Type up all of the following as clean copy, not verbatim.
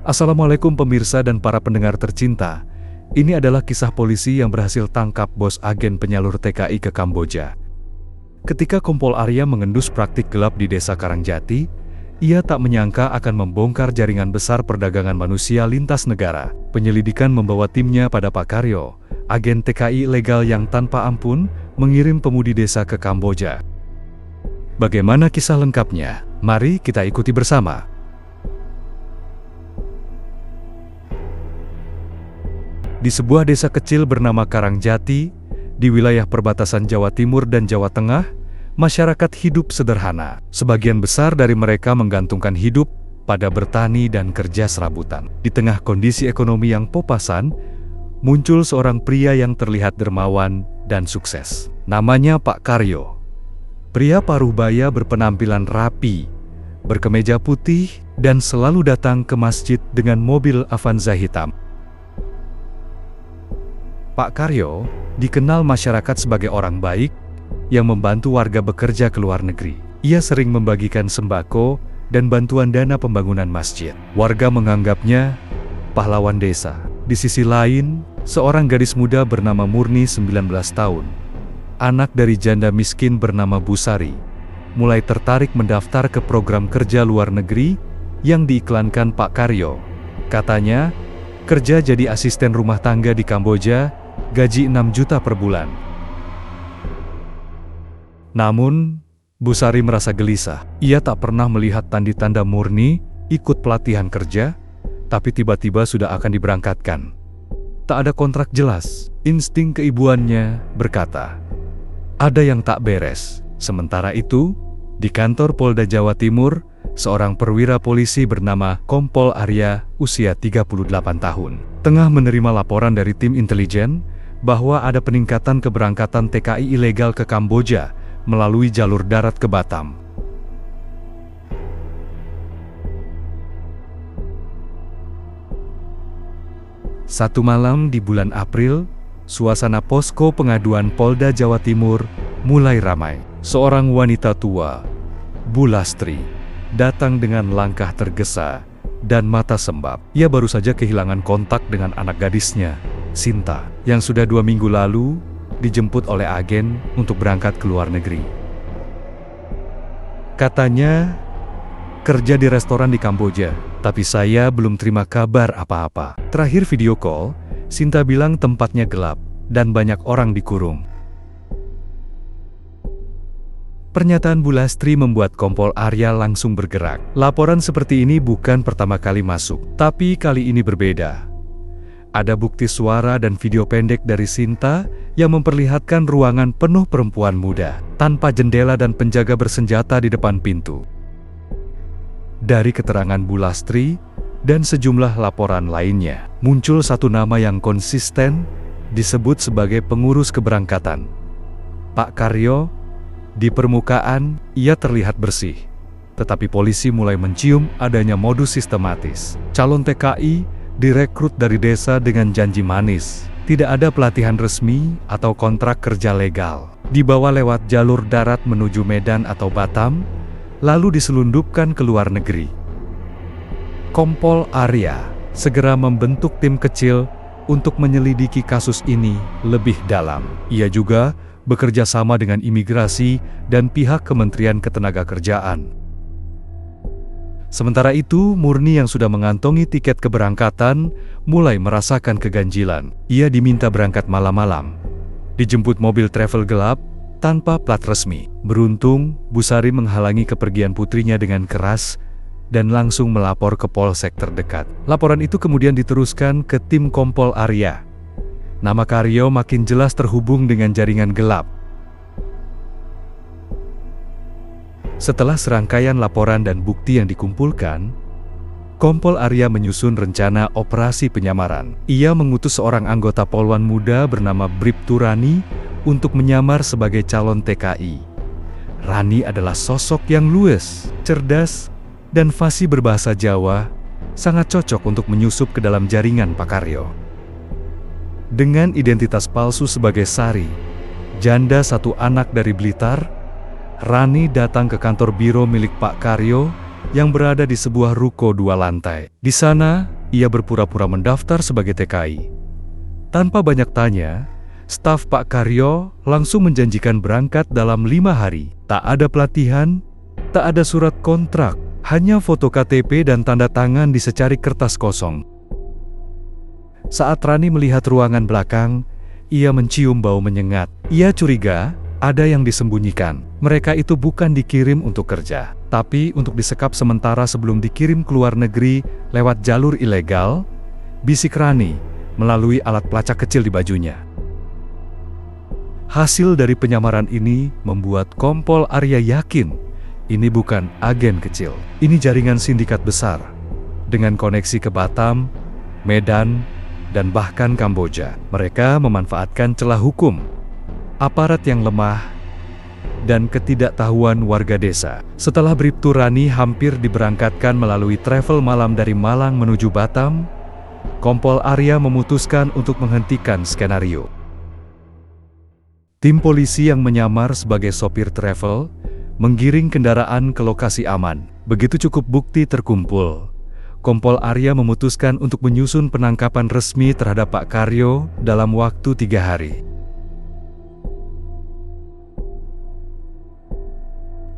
Assalamualaikum pemirsa dan para pendengar tercinta. Ini adalah kisah polisi yang berhasil tangkap bos agen penyalur TKI ke Kamboja. Ketika Kompol Arya mengendus praktik gelap di desa Karangjati, ia tak menyangka akan membongkar jaringan besar perdagangan manusia lintas negara. Penyelidikan membawa timnya pada Pak Karyo, agen TKI ilegal yang tanpa ampun mengirim pemudi desa ke Kamboja. Bagaimana kisah lengkapnya? Mari kita ikuti bersama. Di sebuah desa kecil bernama Karangjati, di wilayah perbatasan Jawa Timur dan Jawa Tengah, masyarakat hidup sederhana. Sebagian besar dari mereka menggantungkan hidup pada bertani dan kerja serabutan. Di tengah kondisi ekonomi yang popasan, muncul seorang pria yang terlihat dermawan dan sukses. Namanya Pak Karyo. Pria paruh baya berpenampilan rapi, berkemeja putih, dan selalu datang ke masjid dengan mobil Avanza hitam. Pak Karyo dikenal masyarakat sebagai orang baik yang membantu warga bekerja ke luar negeri. Ia sering membagikan sembako dan bantuan dana pembangunan masjid. Warga menganggapnya pahlawan desa. Di sisi lain, seorang gadis muda bernama Murni 19 tahun, anak dari janda miskin bernama Busari, mulai tertarik mendaftar ke program kerja luar negeri yang diiklankan Pak Karyo. Katanya, kerja jadi asisten rumah tangga di Kamboja, gaji 6 juta per bulan. Namun, Busari merasa gelisah. Ia tak pernah melihat tanda-tanda Murni ikut pelatihan kerja, tapi tiba-tiba sudah akan diberangkatkan. Tak ada kontrak jelas. Insting keibuannya berkata, ada yang tak beres. Sementara itu, di kantor Polda Jawa Timur, seorang perwira polisi bernama Kompol Arya, usia 38 tahun, tengah menerima laporan dari tim intelijen bahwa ada peningkatan keberangkatan TKI ilegal ke Kamboja melalui jalur darat ke Batam. Satu malam di bulan April, suasana posko pengaduan Polda Jawa Timur mulai ramai. Seorang wanita tua, Bu Lastri, datang dengan langkah tergesa dan mata sembab. Ia baru saja kehilangan kontak dengan anak gadisnya, Sinta, yang sudah 2 minggu lalu dijemput oleh agen untuk berangkat ke luar negeri. Katanya, kerja di restoran di Kamboja, tapi saya belum terima kabar apa-apa. Terakhir video call, Sinta bilang tempatnya gelap dan banyak orang dikurung. Pernyataan Bu Lastri membuat Kompol Arya langsung bergerak. Laporan seperti ini bukan pertama kali masuk, tapi kali ini berbeda. Ada bukti suara dan video pendek dari Sinta yang memperlihatkan ruangan penuh perempuan muda, tanpa jendela dan penjaga bersenjata di depan pintu. Dari keterangan Bu Lastri dan sejumlah laporan lainnya, muncul satu nama yang konsisten disebut sebagai pengurus keberangkatan, Pak Karyo. Di permukaan, ia terlihat bersih, tetapi polisi mulai mencium adanya modus sistematis. Calon TKI direkrut dari desa dengan janji manis. Tidak ada pelatihan resmi atau kontrak kerja legal. Dibawa lewat jalur darat menuju Medan atau Batam, lalu diselundupkan ke luar negeri. Kompol Arya segera membentuk tim kecil untuk menyelidiki kasus ini lebih dalam. Ia juga bekerja sama dengan imigrasi dan pihak Kementerian Ketenagakerjaan. Sementara itu, Murni yang sudah mengantongi tiket keberangkatan mulai merasakan keganjilan. Ia diminta berangkat malam-malam, dijemput mobil travel gelap tanpa plat resmi. Beruntung, Busari menghalangi kepergian putrinya dengan keras dan langsung melapor ke polsek terdekat. Laporan itu kemudian diteruskan ke tim Kompol Arya. Nama Karyo makin jelas terhubung dengan jaringan gelap. Setelah serangkaian laporan dan bukti yang dikumpulkan, Kompol Arya menyusun rencana operasi penyamaran. Ia mengutus seorang anggota Polwan muda bernama Bribtu Rani untuk menyamar sebagai calon TKI. Rani adalah sosok yang luwes, cerdas, dan fasih berbahasa Jawa, sangat cocok untuk menyusup ke dalam jaringan Pak Karyo. Dengan identitas palsu sebagai Sari, janda satu anak dari Blitar, Rani datang ke kantor biro milik Pak Karyo yang berada di sebuah ruko 2 lantai. Di sana, ia berpura-pura mendaftar sebagai TKI. Tanpa banyak tanya, staf Pak Karyo langsung menjanjikan berangkat dalam 5 hari. Tak ada pelatihan, tak ada surat kontrak, hanya foto KTP dan tanda tangan di secarik kertas kosong. Saat Rani melihat ruangan belakang, ia mencium bau menyengat. Ia curiga ada yang disembunyikan. Mereka itu bukan dikirim untuk kerja, tapi untuk disekap sementara sebelum dikirim ke luar negeri lewat jalur ilegal, bisik Rani melalui alat pelacak kecil di bajunya. Hasil dari penyamaran ini membuat Kompol Arya yakin ini bukan agen kecil. Ini jaringan sindikat besar dengan koneksi ke Batam, Medan, dan bahkan Kamboja. Mereka memanfaatkan celah hukum, aparat yang lemah, dan ketidaktahuan warga desa. Setelah Bribtu Rani hampir diberangkatkan melalui travel malam dari Malang menuju Batam, Kompol Arya memutuskan untuk menghentikan skenario. Tim polisi yang menyamar sebagai sopir travel menggiring kendaraan ke lokasi aman. Begitu cukup bukti terkumpul, Kompol Arya memutuskan untuk menyusun penangkapan resmi terhadap Pak Karyo dalam waktu 3 hari.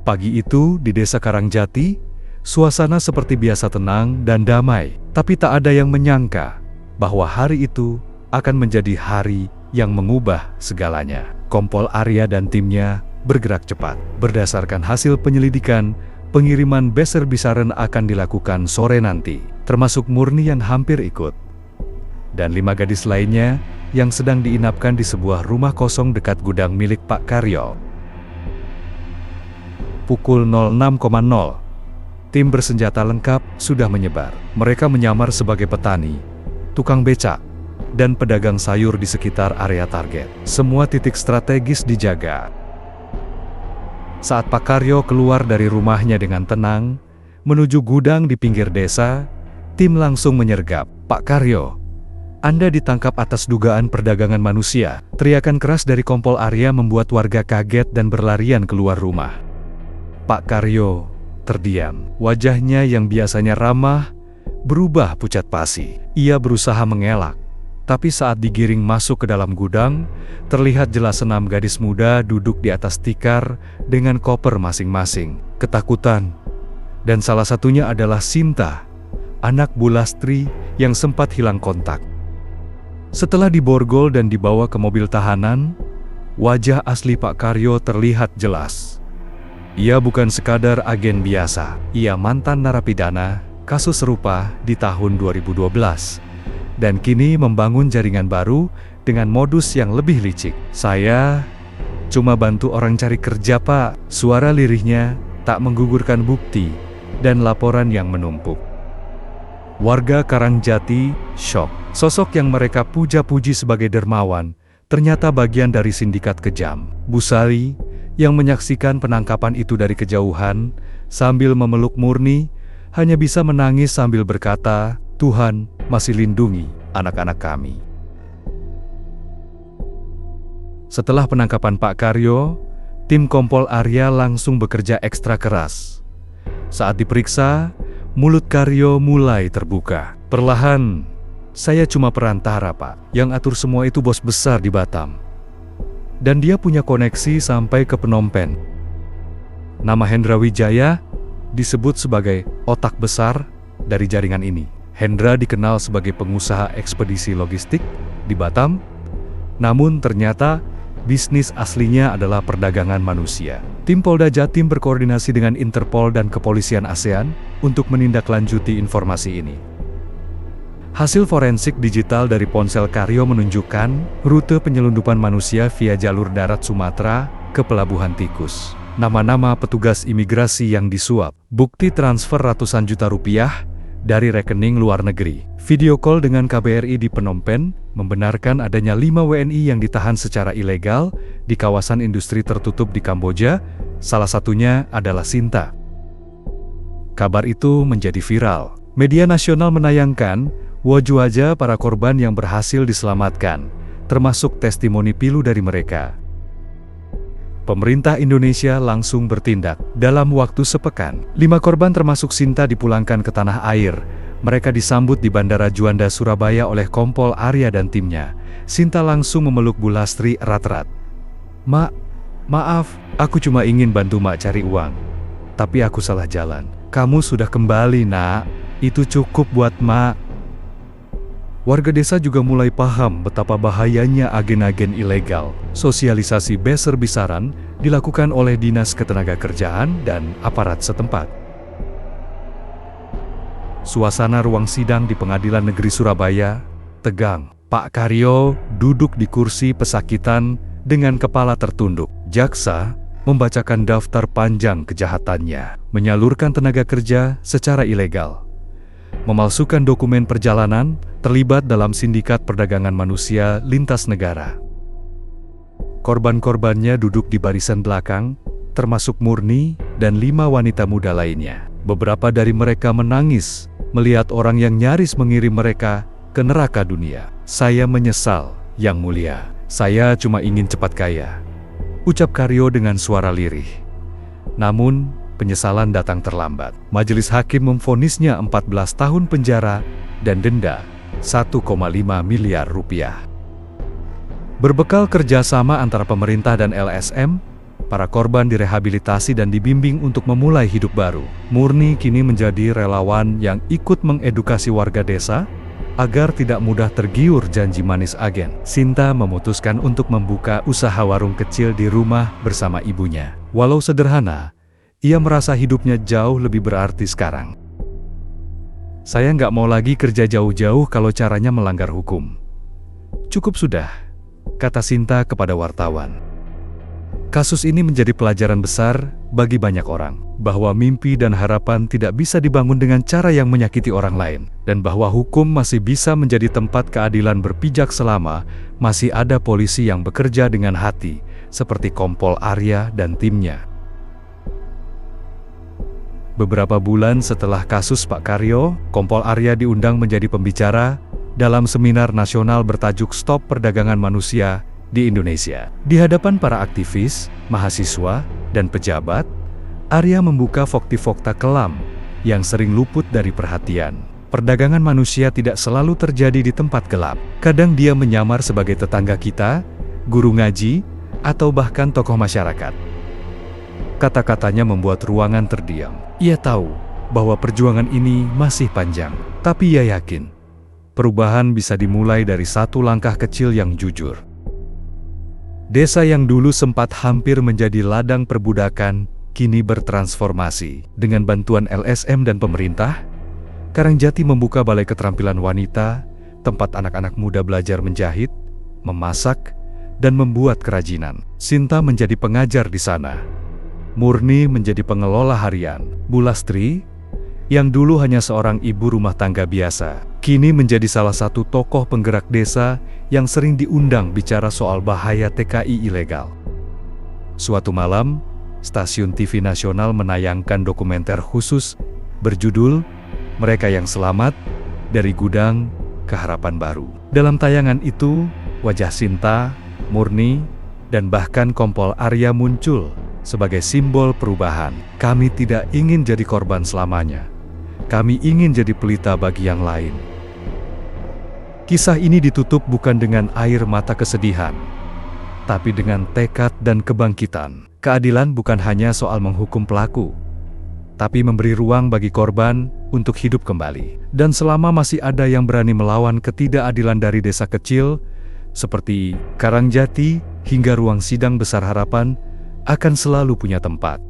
Pagi itu di Desa Karangjati, suasana seperti biasa tenang dan damai. Tapi tak ada yang menyangka bahwa hari itu akan menjadi hari yang mengubah segalanya. Kompol Arya dan timnya bergerak cepat. Berdasarkan hasil penyelidikan, pengiriman beser-bisaren akan dilakukan sore nanti, termasuk Murni yang hampir ikut. Dan 5 gadis lainnya yang sedang diinapkan di sebuah rumah kosong dekat gudang milik Pak Karyo. Pukul 06.00, tim bersenjata lengkap sudah menyebar. Mereka menyamar sebagai petani, tukang becak, dan pedagang sayur di sekitar area target. Semua titik strategis dijaga. Saat Pak Karyo keluar dari rumahnya dengan tenang, menuju gudang di pinggir desa, tim langsung menyergap. "Pak Karyo, Anda ditangkap atas dugaan perdagangan manusia." Teriakan keras dari Kompol Arya membuat warga kaget dan berlarian keluar rumah. Pak Karyo terdiam. Wajahnya yang biasanya ramah berubah pucat pasi. Ia berusaha mengelak, tapi saat digiring masuk ke dalam gudang, terlihat jelas 6 gadis muda duduk di atas tikar dengan koper masing-masing. Ketakutan, dan salah satunya adalah Sinta, anak Bu Lastri yang sempat hilang kontak. Setelah diborgol dan dibawa ke mobil tahanan, wajah asli Pak Karyo terlihat jelas. Ia bukan sekadar agen biasa, ia mantan narapidana kasus serupa di tahun 2012. Dan kini membangun jaringan baru dengan modus yang lebih licik. "Saya cuma bantu orang cari kerja, Pak." Suara lirihnya tak menggugurkan bukti dan laporan yang menumpuk. Warga Karangjati syok. Sosok yang mereka puja-puji sebagai dermawan ternyata bagian dari sindikat kejam. Bu Sali yang menyaksikan penangkapan itu dari kejauhan sambil memeluk Murni hanya bisa menangis sambil berkata, "Tuhan masih lindungi anak-anak kami." Setelah penangkapan Pak Karyo, tim Kompol Arya langsung bekerja ekstra keras. Saat diperiksa, mulut Karyo mulai terbuka. "Perlahan, saya cuma perantara, Pak. Yang atur semua itu bos besar di Batam. Dan dia punya koneksi sampai ke Phnom Penh." Nama Hendra Wijaya disebut sebagai otak besar dari jaringan ini. Hendra dikenal sebagai pengusaha ekspedisi logistik di Batam, namun ternyata bisnis aslinya adalah perdagangan manusia. Tim Polda Jatim berkoordinasi dengan Interpol dan Kepolisian ASEAN untuk menindaklanjuti informasi ini. Hasil forensik digital dari ponsel Karyo menunjukkan rute penyelundupan manusia via jalur darat Sumatera ke Pelabuhan Tikus. Nama-nama petugas imigrasi yang disuap, bukti transfer ratusan juta rupiah dari rekening luar negeri. Video call dengan KBRI di Phnom Penh membenarkan adanya 5 WNI yang ditahan secara ilegal di kawasan industri tertutup di Kamboja, salah satunya adalah Sinta. Kabar itu menjadi viral. Media nasional menayangkan wajah-wajah para korban yang berhasil diselamatkan, termasuk testimoni pilu dari mereka. Pemerintah Indonesia langsung bertindak. Dalam waktu sepekan, 5 korban termasuk Sinta dipulangkan ke tanah air. Mereka disambut di Bandara Juanda, Surabaya oleh Kompol Arya dan timnya. Sinta langsung memeluk Bu Lastri erat-erat. Maaf, aku cuma ingin bantu Mak cari uang. Tapi aku salah jalan. Kamu sudah kembali, Nak. Itu cukup buat Mak. Warga desa juga mulai paham betapa bahayanya agen-agen ilegal. Sosialisasi besar-besaran dilakukan oleh Dinas Ketenagakerjaan dan aparat setempat. Suasana ruang sidang di Pengadilan Negeri Surabaya tegang. Pak Karyo duduk di kursi pesakitan dengan kepala tertunduk. Jaksa membacakan daftar panjang kejahatannya, menyalurkan tenaga kerja secara ilegal, memalsukan dokumen perjalanan, terlibat dalam sindikat perdagangan manusia lintas negara. Korban-korbannya duduk di barisan belakang, termasuk Murni dan 5 wanita muda lainnya. Beberapa dari mereka menangis melihat orang yang nyaris mengirim mereka ke neraka dunia. Saya menyesal, Yang Mulia. Saya cuma ingin cepat kaya, ucap Karyo dengan suara lirih. Namun, penyesalan datang terlambat. Majelis hakim memvonisnya 14 tahun penjara dan denda 1,5 miliar rupiah. Berbekal kerjasama antara pemerintah dan LSM, para korban direhabilitasi dan dibimbing untuk memulai hidup baru. Murni kini menjadi relawan yang ikut mengedukasi warga desa agar tidak mudah tergiur janji manis agen. Sinta memutuskan untuk membuka usaha warung kecil di rumah bersama ibunya. Walau sederhana, ia merasa hidupnya jauh lebih berarti sekarang. Saya nggak mau lagi kerja jauh-jauh kalau caranya melanggar hukum. Cukup sudah, kata Sinta kepada wartawan. Kasus ini menjadi pelajaran besar bagi banyak orang, bahwa mimpi dan harapan tidak bisa dibangun dengan cara yang menyakiti orang lain, dan bahwa hukum masih bisa menjadi tempat keadilan berpijak selama masih ada polisi yang bekerja dengan hati, seperti Kompol Arya dan timnya. Beberapa bulan setelah kasus Pak Karyo, Kompol Arya diundang menjadi pembicara dalam seminar nasional bertajuk Stop Perdagangan Manusia di Indonesia. Di hadapan para aktivis, mahasiswa, dan pejabat, Arya membuka fakta-fakta kelam yang sering luput dari perhatian. Perdagangan manusia tidak selalu terjadi di tempat gelap. Kadang dia menyamar sebagai tetangga kita, guru ngaji, atau bahkan tokoh masyarakat. Kata-katanya membuat ruangan terdiam. Ia tahu bahwa perjuangan ini masih panjang, tapi ia yakin perubahan bisa dimulai dari satu langkah kecil yang jujur. Desa yang dulu sempat hampir menjadi ladang perbudakan, kini bertransformasi. Dengan bantuan LSM dan pemerintah, Karangjati membuka balai keterampilan wanita, tempat anak-anak muda belajar menjahit, memasak, dan membuat kerajinan. Sinta menjadi pengajar di sana. Murni menjadi pengelola harian. Bu Lastri, yang dulu hanya seorang ibu rumah tangga biasa, kini menjadi salah satu tokoh penggerak desa yang sering diundang bicara soal bahaya TKI ilegal. Suatu malam, stasiun TV nasional menayangkan dokumenter khusus berjudul Mereka yang Selamat, Dari Gudang ke Harapan Baru. Dalam tayangan itu, wajah Sinta, Murni, dan bahkan Kompol Arya muncul sebagai simbol perubahan. Kami tidak ingin jadi korban selamanya. Kami ingin jadi pelita bagi yang lain. Kisah ini ditutup bukan dengan air mata kesedihan, tapi dengan tekad dan kebangkitan. Keadilan bukan hanya soal menghukum pelaku, tapi memberi ruang bagi korban untuk hidup kembali. Dan selama masih ada yang berani melawan ketidakadilan dari desa kecil, seperti Karangjati hingga ruang sidang besar harapan, akan selalu punya tempat.